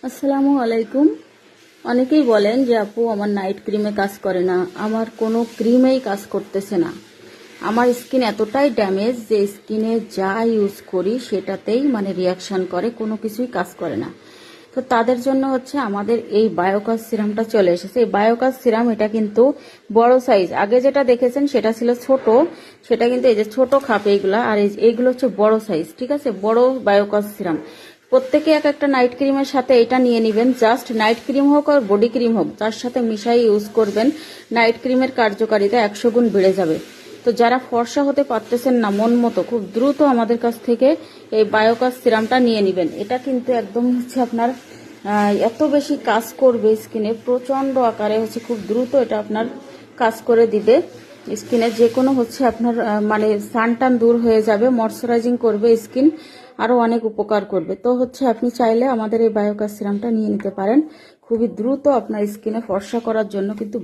আসসালামু আলাইকুম। অনেকেই বলেন যে আপু আমার নাইট ক্রিমে কাজ করে না, আমার কোনো ক্রিমেই কাজ করতেছে না। আমার স্কিন এতটাই ড্যামেজ যে স্কিনে যা ইউজ করি সেটাতেই রিয়াকশন করে, কোনো কিছুই কাজ করে না। তো তাদের জন্য হচ্ছে আমাদের এই বায়োকাস সিরামটা চলে এসেছে। এই বায়োকাস সিরাম এটা কিন্তু বড় সাইজ, আগে যেটা দেখেছেন সেটা ছিল ছোট, সেটা কিন্তু এই যে ছোট খাপ এইগুলা, আর এইগুলো হচ্ছে বড় সাইজ, ঠিক আছে, বড় বায়োকাস সিরাম। প্রত্যেকে এক একটা নাইট ক্রিমের সাথে এটা নিয়ে নেবেন। জাস্ট নাইট ক্রিম হোক আর বডি ক্রিম হোক, তার সাথে মিশাই ইউজ করবেন। নাইট ক্রিমের কার্যকারিতা 100 গুণ বেড়ে যাবে। তো যারা ফর্সা হতে পারতেছেন না মন মতো, খুব দ্রুত আমাদের কাছ থেকে এই বায়োকাস সিরামটা নিয়ে নেবেন। এটা কিন্তু একদম হচ্ছে আপনার এত বেশি কাজ করবে স্কিনে, প্রচন্ড আকারে হচ্ছে খুব দ্রুত এটা আপনার কাজ করে দিবে। স্কিনে যে কোনো হচ্ছে আপনার সানটান দূর হয়ে যাবে, ময়শ্চারাইজিং করবে স্কিন, আরো অনেক উপকার করবে। তো হচ্ছে আপনি চাইলে আমাদের এই বায়োকাস সিরামটা নিয়ে নিতে পারেন, খুবই দ্রুত আপনার স্কিনে ফর্সা করার জন্য কিন্তু